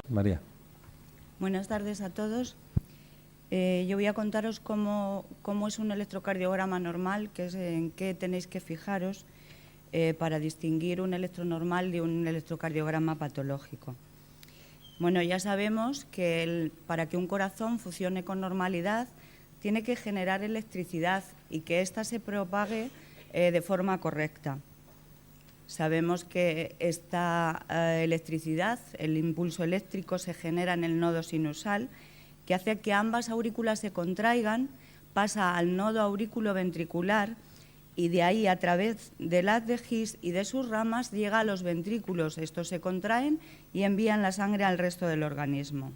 María. Buenas tardes a todos. Yo voy a contaros cómo es un electrocardiograma normal, que es en qué tenéis que fijaros para distinguir un electronormal de un electrocardiograma patológico. Bueno, ya sabemos que para que un corazón funcione con normalidad tiene que generar electricidad y que ésta se propague de forma correcta. Sabemos que esta electricidad, el impulso eléctrico, se genera en el nodo sinusal, que hace que ambas aurículas se contraigan, pasa al nodo aurículo-ventricular y de ahí, a través del haz de His y de sus ramas, llega a los ventrículos. Estos se contraen y envían la sangre al resto del organismo.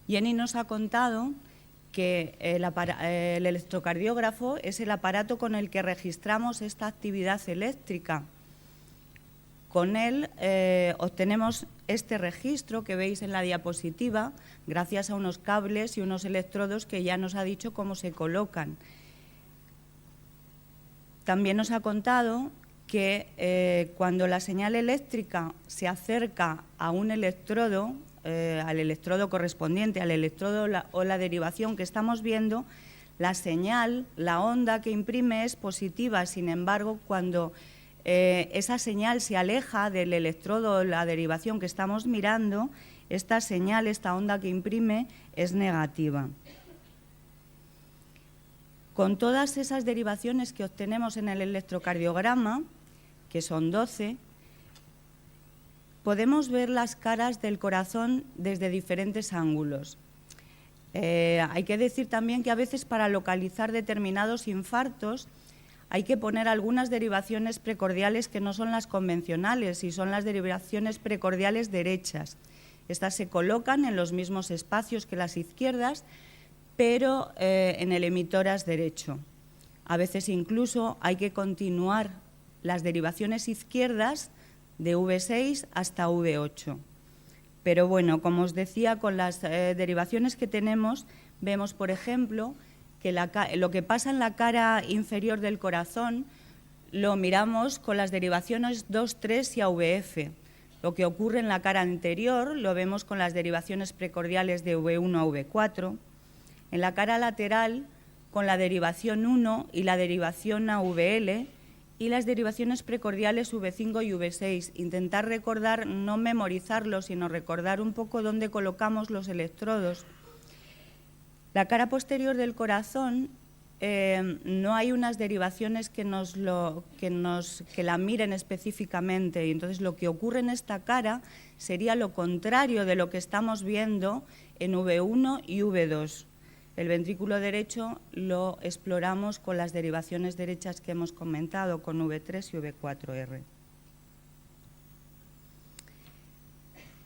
Jenny nos ha contado que el electrocardiógrafo es el aparato con el que registramos esta actividad eléctrica. Con él obtenemos este registro que veis en la diapositiva gracias a unos cables y unos electrodos que ya nos ha dicho cómo se colocan. También nos ha contado que cuando la señal eléctrica se acerca a un electrodo, al electrodo correspondiente, al electrodo o la derivación que estamos viendo, la señal, la onda que imprime es positiva. Sin embargo, cuando esa señal se aleja del electrodo o la derivación que estamos mirando, esta señal, esta onda que imprime, es negativa. Con todas esas derivaciones que obtenemos en el electrocardiograma, que son 12, podemos ver las caras del corazón desde diferentes ángulos. Hay que decir también que a veces para localizar determinados infartos hay que poner algunas derivaciones precordiales que no son las convencionales y son las derivaciones precordiales derechas. Estas se colocan en los mismos espacios que las izquierdas, pero en el emitoras derecho. A veces incluso hay que continuar las derivaciones izquierdas de V6 hasta V8. Pero bueno, como os decía, con las derivaciones que tenemos, vemos, por ejemplo, que lo que pasa en la cara inferior del corazón lo miramos con las derivaciones 2, 3 y AVF. Lo que ocurre en la cara anterior lo vemos con las derivaciones precordiales de V1 a V4. En la cara lateral, con la derivación 1 y la derivación AVL, y las derivaciones precordiales V5 y V6. Intentar recordar, no memorizarlo, sino recordar un poco dónde colocamos los electrodos. La cara posterior del corazón, no hay unas derivaciones que la miren específicamente, y entonces lo que ocurre en esta cara sería lo contrario de lo que estamos viendo en V1 y V2. El ventrículo derecho lo exploramos con las derivaciones derechas que hemos comentado, con V3 y V4R.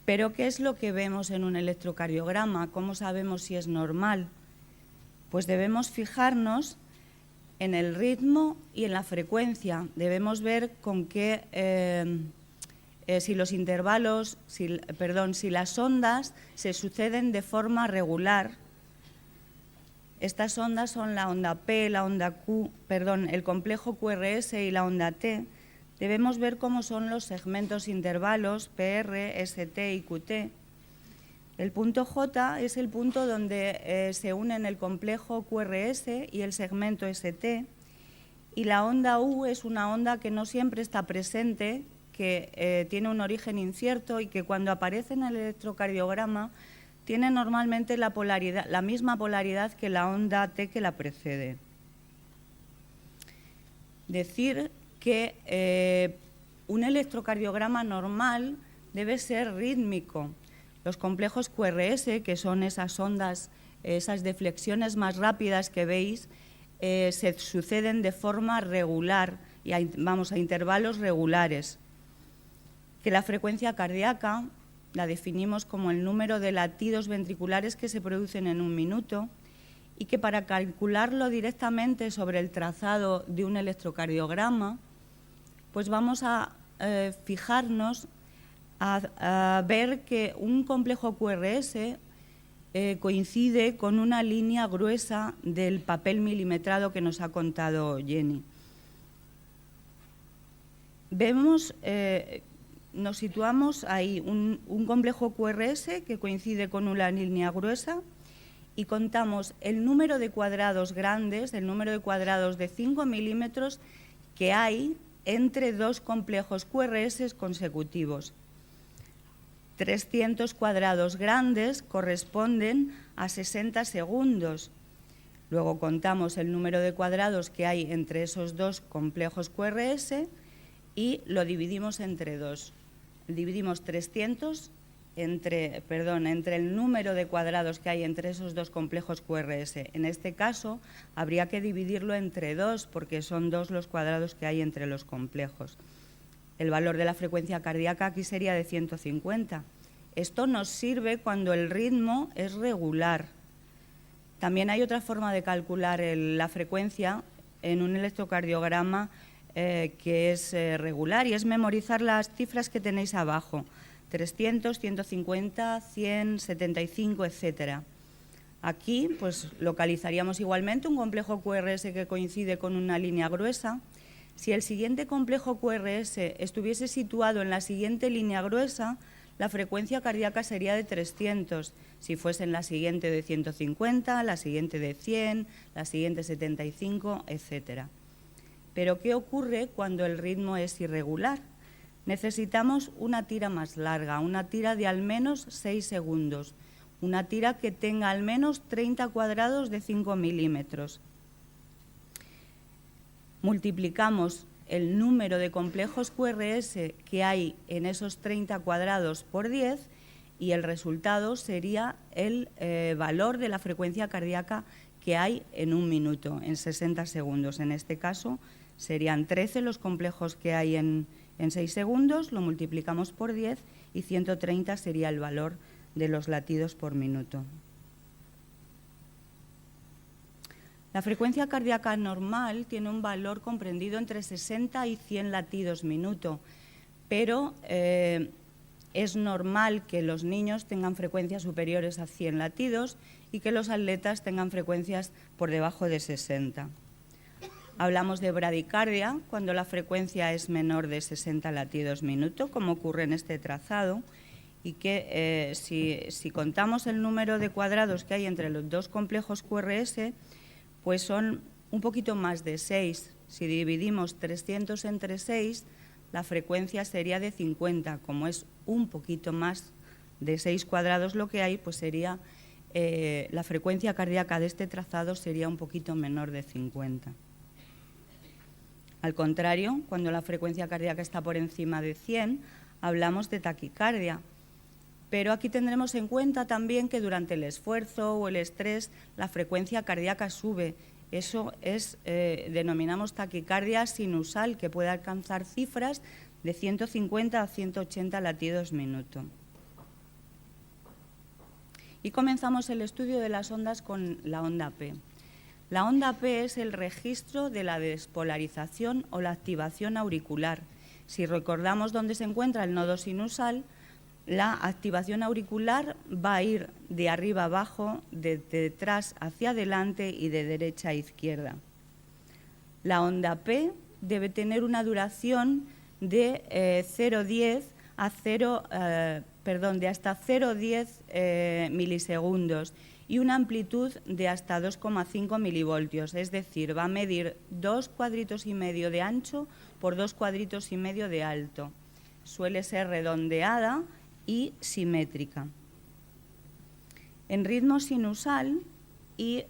Pero, ¿qué es lo que vemos en un electrocardiograma? ¿Cómo sabemos si es normal? Pues debemos fijarnos en el ritmo y en la frecuencia. Debemos ver con qué, si las ondas se suceden de forma regular. Estas ondas son la onda P, la onda Q, el complejo QRS y la onda T. Debemos ver cómo son los segmentos intervalos PR, ST y QT. El punto J es el punto donde se unen el complejo QRS y el segmento ST. Y la onda U es una onda que no siempre está presente, que tiene un origen incierto y que cuando aparece en el electrocardiograma tiene normalmente la misma polaridad que la onda T que la precede. Decir que un electrocardiograma normal debe ser rítmico. Los complejos QRS, que son esas ondas, esas deflexiones más rápidas que veis, se suceden de forma regular y a intervalos regulares. Que la frecuencia cardíaca la definimos como el número de latidos ventriculares que se producen en un minuto, y que para calcularlo directamente sobre el trazado de un electrocardiograma, pues vamos a fijarnos a ver que un complejo QRS coincide con una línea gruesa del papel milimetrado que nos ha contado Jenny. Vemos nos situamos ahí, un complejo QRS que coincide con una línea gruesa, y contamos el número de cuadrados grandes, el número de cuadrados de 5 milímetros que hay entre dos complejos QRS consecutivos. 300 cuadrados grandes corresponden a 60 segundos. Luego contamos el número de cuadrados que hay entre esos dos complejos QRS y lo dividimos entre dos. Dividimos 300 entre el número de cuadrados que hay entre esos dos complejos QRS. En este caso, habría que dividirlo entre dos, porque son dos los cuadrados que hay entre los complejos. El valor de la frecuencia cardíaca aquí sería de 150. Esto nos sirve cuando el ritmo es regular. También hay otra forma de calcular la frecuencia en un electrocardiograma que es regular, y es memorizar las cifras que tenéis abajo: 300, 150, 100, 75, etcétera. Aquí pues localizaríamos igualmente un complejo QRS que coincide con una línea gruesa. Si el siguiente complejo QRS estuviese situado en la siguiente línea gruesa, la frecuencia cardíaca sería de 300. Si fuese en la siguiente de 150, la siguiente de 100, la siguiente 75, etcétera. Pero ¿qué ocurre cuando el ritmo es irregular? Necesitamos una tira más larga, una tira de al menos 6 segundos, una tira que tenga al menos 30 cuadrados de 5 milímetros. Multiplicamos el número de complejos QRS que hay en esos 30 cuadrados por 10 y el resultado sería el valor de la frecuencia cardíaca que hay en un minuto, en 60 segundos. En este caso serían 13 los complejos que hay en 6 segundos, lo multiplicamos por 10 y 130 sería el valor de los latidos por minuto. La frecuencia cardíaca normal tiene un valor comprendido entre 60 y 100 latidos minuto, pero es normal que los niños tengan frecuencias superiores a 100 latidos y que los atletas tengan frecuencias por debajo de 60. Hablamos de bradicardia cuando la frecuencia es menor de 60 latidos minuto, como ocurre en este trazado, y que si contamos el número de cuadrados que hay entre los dos complejos QRS, pues son un poquito más de 6. Si dividimos 300 entre 6, la frecuencia sería de 50. Como es un poquito más de 6 cuadrados lo que hay, pues sería la frecuencia cardíaca de este trazado sería un poquito menor de 50. Al contrario, cuando la frecuencia cardíaca está por encima de 100, hablamos de taquicardia. Pero aquí tendremos en cuenta también que durante el esfuerzo o el estrés la frecuencia cardíaca sube. Eso denominamos taquicardia sinusal, que puede alcanzar cifras de 150 a 180 latidos minuto. Y comenzamos el estudio de las ondas con la onda P. La onda P es el registro de la despolarización o la activación auricular. Si recordamos dónde se encuentra el nodo sinusal, la activación auricular va a ir de arriba a abajo, de detrás hacia adelante y de derecha a izquierda. La onda P debe tener una duración de de hasta 0,10 milisegundos y una amplitud de hasta 2,5 milivoltios, es decir, va a medir 2,5 cuadritos de ancho por 2,5 cuadritos de alto. Suele ser redondeada y simétrica. En ritmo sinusal y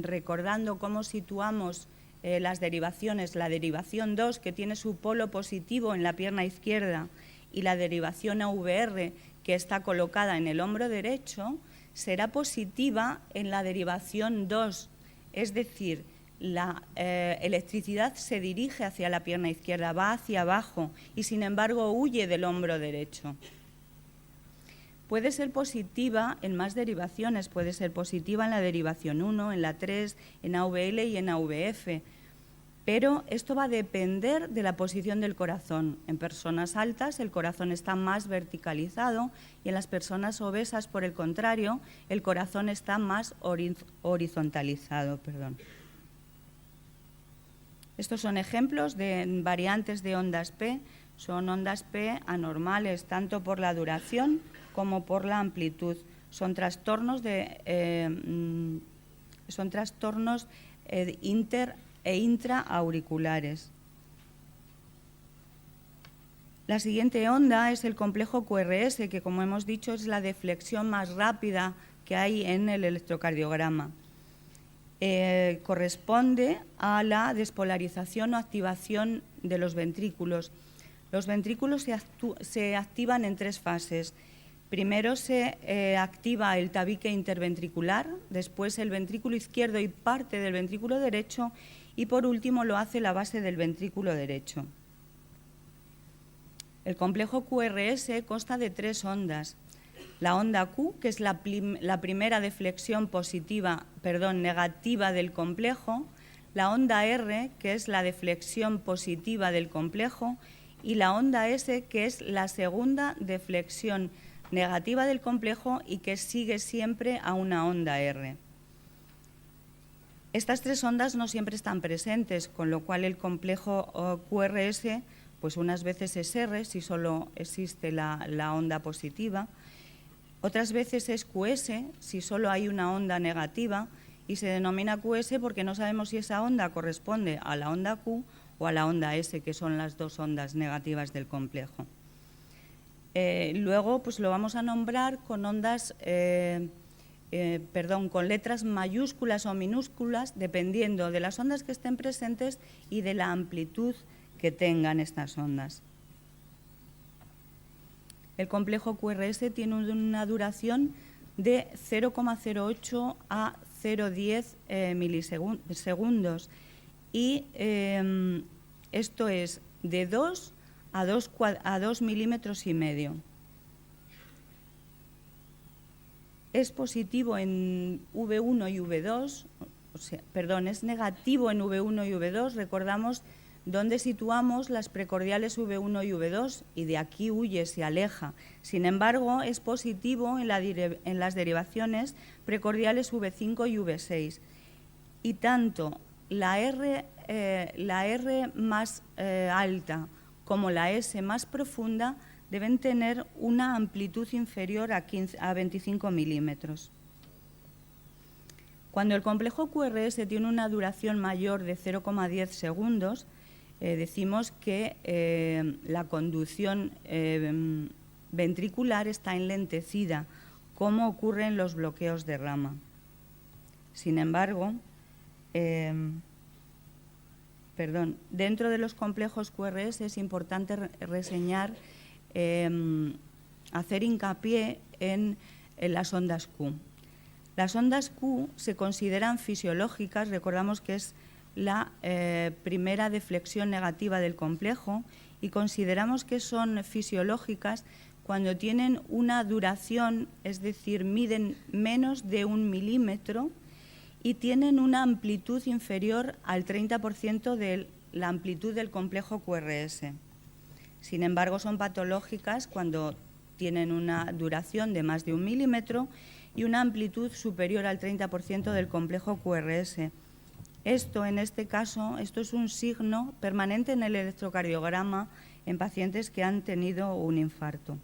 recordando cómo situamos las derivaciones, la derivación 2 que tiene su polo positivo en la pierna izquierda y la derivación AVR que está colocada en el hombro derecho, será positiva en la derivación 2, es decir, la electricidad se dirige hacia la pierna izquierda, va hacia abajo y sin embargo huye del hombro derecho. Puede ser positiva en más derivaciones, puede ser positiva en la derivación 1, en la 3, en AVL y en AVF, pero esto va a depender de la posición del corazón. En personas altas el corazón está más verticalizado y en las personas obesas, por el contrario, el corazón está más horizontalizado. Estos son ejemplos de variantes de ondas P. Son ondas P anormales, tanto por la duración como por la amplitud. Son trastornos inter e intraauriculares. La siguiente onda es el complejo QRS, que como hemos dicho es la deflexión más rápida que hay en el electrocardiograma. Corresponde a la despolarización o activación de los ventrículos. Los ventrículos se activan en 3 fases. Primero se activa el tabique interventricular, después el ventrículo izquierdo y parte del ventrículo derecho y por último lo hace la base del ventrículo derecho. El complejo QRS consta de 3 ondas. La onda Q, que es la primera deflexión negativa del complejo, la onda R, que es la deflexión positiva del complejo, y la onda S, que es la segunda deflexión negativa del complejo y que sigue siempre a una onda R. Estas 3 ondas no siempre están presentes, con lo cual el complejo QRS, pues unas veces es R, si solo existe la onda positiva, otras veces es QS, si solo hay una onda negativa, y se denomina QS porque no sabemos si esa onda corresponde a la onda Q o a la onda S, que son las 2 ondas negativas del complejo. Luego pues lo vamos a nombrar con ondas, con letras mayúsculas o minúsculas, dependiendo de las ondas que estén presentes y de la amplitud que tengan estas ondas. El complejo QRS tiene una duración de 0,08 a 0,10 milisegundos y esto es de 2 a 2 milímetros y medio. Es positivo en V1 y V2, es negativo en V1 y V2, recordamos dónde situamos las precordiales V1 y V2 y de aquí huye, se aleja. Sin embargo, es positivo en las derivaciones precordiales V5 y V6. Y tanto la R más alta como la S más profunda deben tener una amplitud inferior a 25 milímetros. Cuando el complejo QRS tiene una duración mayor de 0,10 segundos, decimos que la conducción ventricular está enlentecida, como ocurre en los bloqueos de rama. Sin embargo, dentro de los complejos QRS es importante reseñar, hacer hincapié en las ondas Q. Las ondas Q se consideran fisiológicas, recordamos que es la primera deflexión negativa del complejo y consideramos que son fisiológicas cuando tienen una duración, es decir, miden menos de 1 milímetro y tienen una amplitud inferior al 30% de la amplitud del complejo QRS. Sin embargo, son patológicas cuando tienen una duración de más de 1 milímetro y una amplitud superior al 30% del complejo QRS. Esto, en este caso, es un signo permanente en el electrocardiograma en pacientes que han tenido un infarto.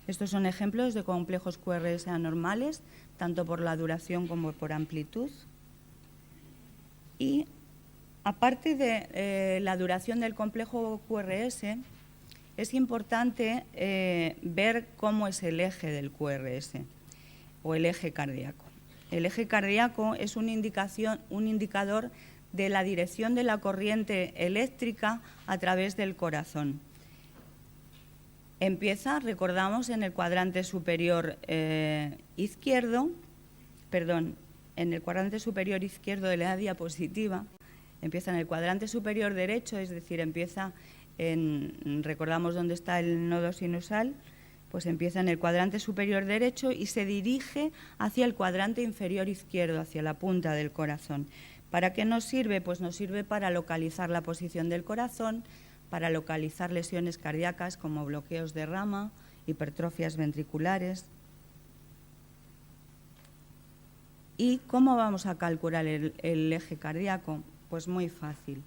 Estos son ejemplos de complejos QRS anormales, tanto por la duración como por amplitud. Y aparte de la duración del complejo QRS, es importante ver cómo es el eje del QRS o el eje cardíaco. El eje cardíaco es un indicador de la dirección de la corriente eléctrica a través del corazón. Empieza, recordamos, en el cuadrante superior izquierdo de la diapositiva, empieza en el cuadrante superior derecho, es decir, recordamos dónde está el nodo sinusal, pues empieza en el cuadrante superior derecho y se dirige hacia el cuadrante inferior izquierdo, hacia la punta del corazón. ¿Para qué nos sirve? Pues nos sirve para localizar la posición del corazón, para localizar lesiones cardíacas como bloqueos de rama, hipertrofias ventriculares. ¿Y cómo vamos a calcular el eje cardíaco? Pues muy fácil.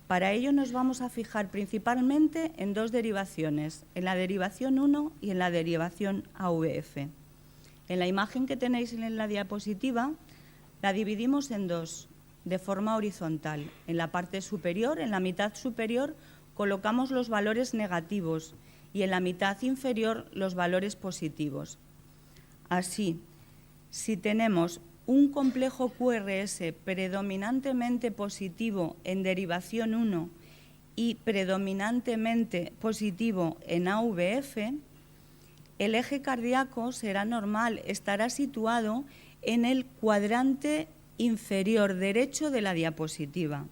Para ello nos vamos a fijar principalmente en dos derivaciones, en la derivación 1 y en la derivación AVF. En la imagen que tenéis en la diapositiva la dividimos en dos, de forma horizontal. En la parte superior, en la mitad superior, colocamos los valores negativos y en la mitad inferior los valores positivos. Así, si tenemos un complejo QRS predominantemente positivo en derivación 1 y predominantemente positivo en AVF, el eje cardíaco será normal, estará situado en el cuadrante inferior derecho de la diapositiva.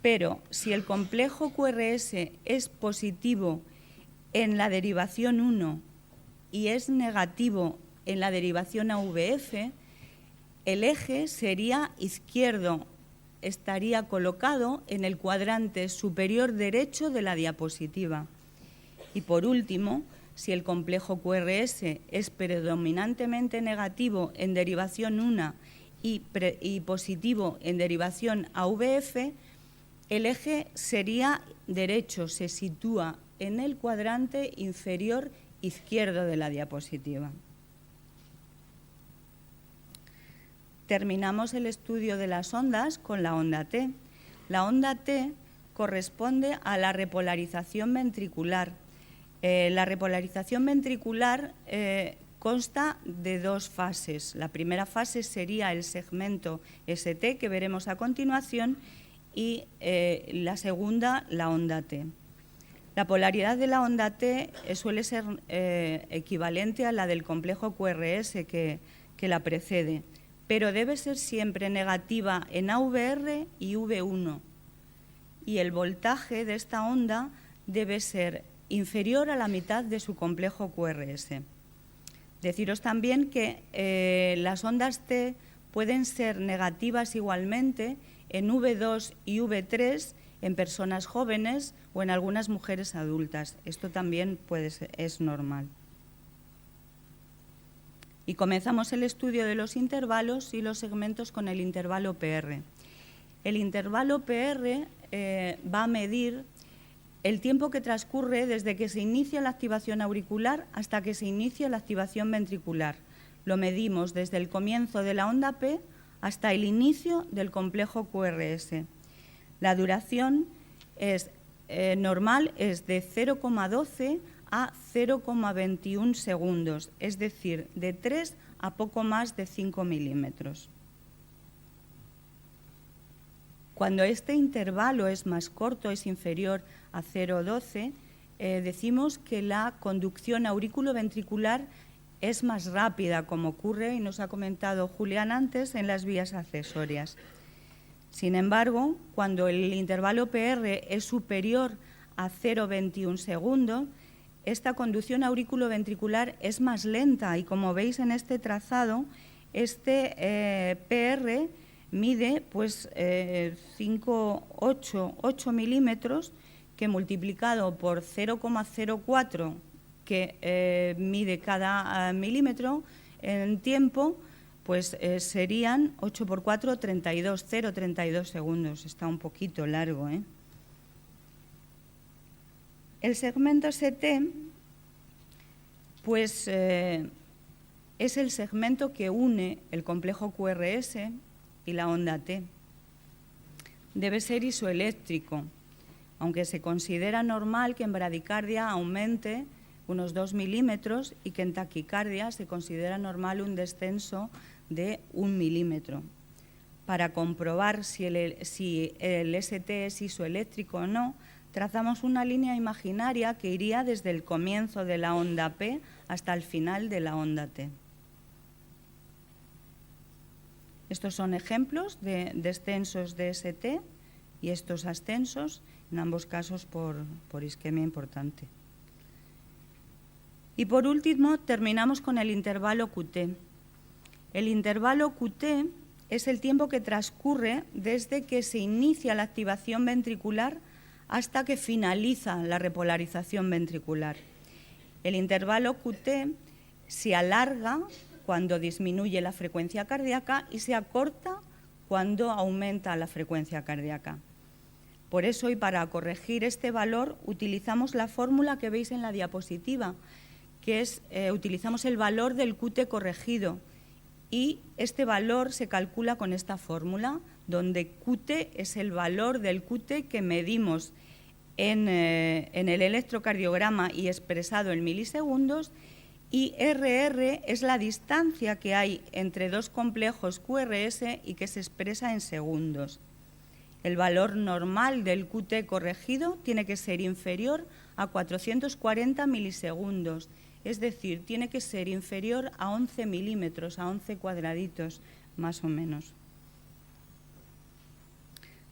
Pero si el complejo QRS es positivo en la derivación 1 y es negativo en la derivación AVF, el eje sería izquierdo, estaría colocado en el cuadrante superior derecho de la diapositiva. Y por último, si el complejo QRS es predominantemente negativo en derivación 1 y positivo en derivación AVF, el eje sería derecho, se sitúa en el cuadrante inferior izquierdo de la diapositiva. Terminamos el estudio de las ondas con la onda T. La onda T corresponde a la repolarización ventricular. La repolarización ventricular consta de dos fases. La primera fase sería el segmento ST, que veremos a continuación, y la segunda, la onda T. La polaridad de la onda T suele ser equivalente a la del complejo QRS que la precede, pero debe ser siempre negativa en AVR y V1, y el voltaje de esta onda debe ser inferior a la mitad de su complejo QRS. Deciros también que las ondas T pueden ser negativas igualmente en V2 y V3 en personas jóvenes o en algunas mujeres adultas. Esto también es normal. Y comenzamos el estudio de los intervalos y los segmentos con el intervalo PR. El intervalo PR va a medir el tiempo que transcurre desde que se inicia la activación auricular hasta que se inicia la activación ventricular. Lo medimos desde el comienzo de la onda P hasta el inicio del complejo QRS. La duración normal es de 0,12 a 0,21 segundos, es decir, de 3 a poco más de 5 milímetros. Cuando este intervalo es más corto, es inferior a 0,12, decimos que la conducción auriculoventricular es más rápida, como ocurre, y nos ha comentado Julián antes, en las vías accesorias. Sin embargo, cuando el intervalo PR es superior a 0,21 segundos, esta conducción auriculoventricular es más lenta y, como veis en este trazado, este PR mide 8 milímetros, que multiplicado por 0,04 que mide cada milímetro en tiempo, pues serían 8 por 4, 32, 0,32 segundos. Está un poquito largo, ¿eh? El segmento ST, pues es el segmento que une el complejo QRS y la onda T. Debe ser isoeléctrico, aunque se considera normal que en bradicardia aumente unos 2 milímetros y que en taquicardia se considera normal un descenso de 1 milímetro. Para comprobar si el ST es isoeléctrico o no, trazamos una línea imaginaria que iría desde el comienzo de la onda P hasta el final de la onda T. Estos son ejemplos de descensos de ST y estos ascensos, en ambos casos por isquemia importante. Y por último, terminamos con el intervalo QT. El intervalo QT es el tiempo que transcurre desde que se inicia la activación ventricular hasta que finaliza la repolarización ventricular. El intervalo QT se alarga cuando disminuye la frecuencia cardíaca y se acorta cuando aumenta la frecuencia cardíaca. Por eso, y para corregir este valor, utilizamos la fórmula que veis en la diapositiva, que es, utilizamos el valor del QT corregido, y este valor se calcula con esta fórmula, donde QT es el valor del QT que medimos en el electrocardiograma y expresado en milisegundos, y RR es la distancia que hay entre dos complejos QRS y que se expresa en segundos. El valor normal del QT corregido tiene que ser inferior a 440 milisegundos, es decir, tiene que ser inferior a 11 milímetros, a 11 cuadraditos, más o menos.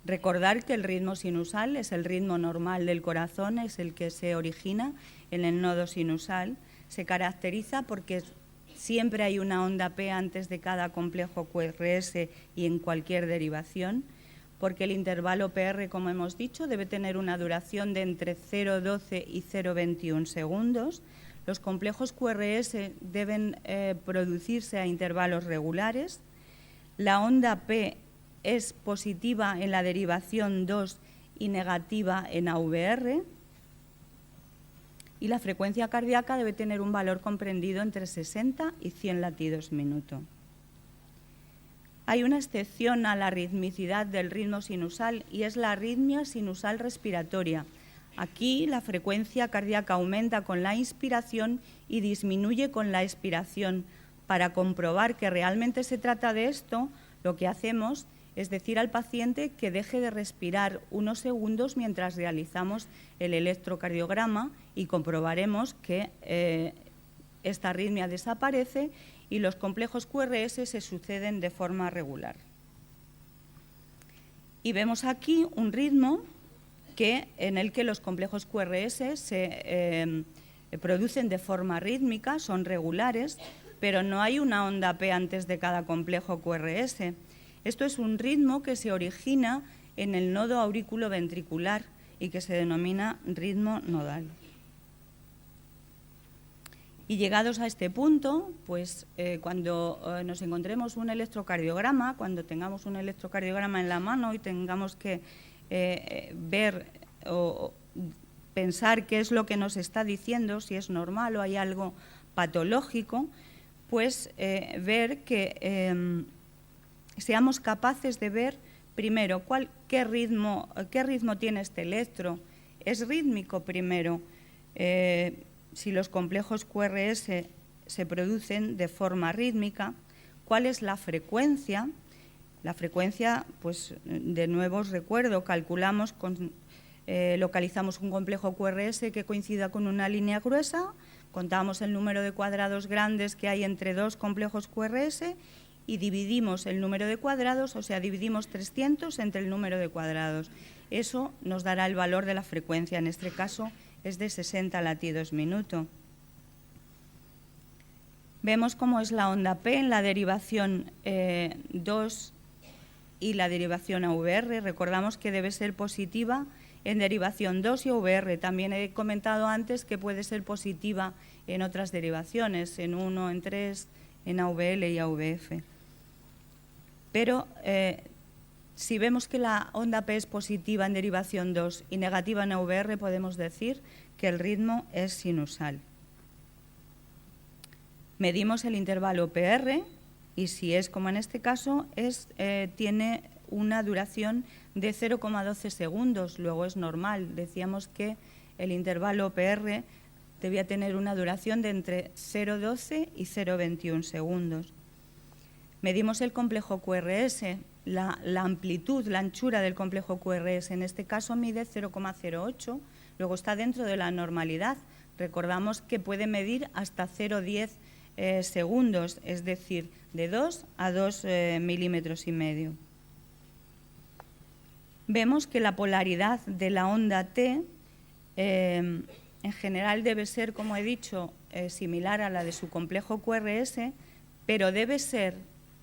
Recordar que el ritmo sinusal es el ritmo normal del corazón, es el que se origina en el nodo sinusal. Se caracteriza porque siempre hay una onda P antes de cada complejo QRS y en cualquier derivación, porque el intervalo PR, como hemos dicho, debe tener una duración de entre 0,12 y 0,21 segundos. Los complejos QRS deben producirse a intervalos regulares. La onda P es positiva en la derivación 2 y negativa en AVR. Y la frecuencia cardíaca debe tener un valor comprendido entre 60 y 100 latidos minuto. Hay una excepción a la ritmicidad del ritmo sinusal y es la arritmia sinusal respiratoria. Aquí la frecuencia cardíaca aumenta con la inspiración y disminuye con la expiración. Para comprobar que realmente se trata de esto, lo que hacemos es decir al paciente que deje de respirar unos segundos mientras realizamos el electrocardiograma y comprobaremos que esta arritmia desaparece y los complejos QRS se suceden de forma regular. Y vemos aquí un ritmo en el que los complejos QRS se producen de forma rítmica, son regulares, pero no hay una onda P antes de cada complejo QRS. Esto es un ritmo que se origina en el nodo auriculoventricular y que se denomina ritmo nodal. Y llegados a este punto, pues cuando nos encontremos un electrocardiograma, cuando tengamos un electrocardiograma en la mano y tengamos que ver o pensar qué es lo que nos está diciendo, si es normal o hay algo patológico, pues ver que seamos capaces de ver primero qué ritmo tiene este electro. ¿Es rítmico primero? Si los complejos QRS se producen de forma rítmica, ¿cuál es la frecuencia? La frecuencia, pues de nuevo os recuerdo, localizamos un complejo QRS que coincida con una línea gruesa, contamos el número de cuadrados grandes que hay entre dos complejos QRS y dividimos el número de cuadrados, o sea, dividimos 300 entre el número de cuadrados. Eso nos dará el valor de la frecuencia, en este caso es de 60 latidos minuto. Vemos cómo es la onda P en la derivación 2 y la derivación AVR. Recordamos que debe ser positiva en derivación 2 y AVR. También he comentado antes que puede ser positiva en otras derivaciones, en 1, en 3, en AVL y AVF. Pero si vemos que la onda P es positiva en derivación 2 y negativa en AVR, podemos decir que el ritmo es sinusal. Medimos el intervalo PR y si es como en este caso, tiene una duración de 0,12 segundos, luego es normal. Decíamos que el intervalo PR debía tener una duración de entre 0,12 y 0,21 segundos. Medimos el complejo QRS, la amplitud, la anchura del complejo QRS, en este caso mide 0,08, luego está dentro de la normalidad. Recordamos que puede medir hasta 0,10 segundos, es decir, de 2 a 2 milímetros y medio. Vemos que la polaridad de la onda T en general debe ser, como he dicho, similar a la de su complejo QRS, pero debe ser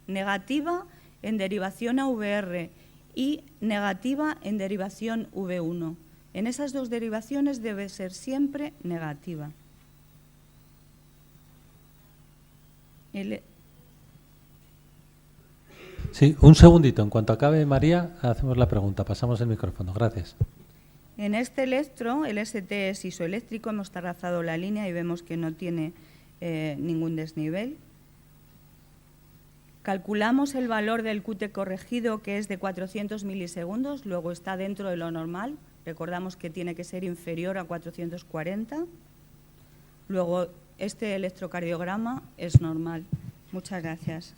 negativa en derivación AVR y negativa en derivación V1. En esas dos derivaciones debe ser siempre negativa. Sí, un segundito. En cuanto acabe María, hacemos la pregunta. Pasamos el micrófono. Gracias. En este electro, el ST es isoeléctrico, hemos trazado la línea y vemos que no tiene ningún desnivel. Calculamos el valor del QT corregido, que es de 400 milisegundos, luego está dentro de lo normal. Recordamos que tiene que ser inferior a 440. Luego, este electrocardiograma es normal. Muchas gracias.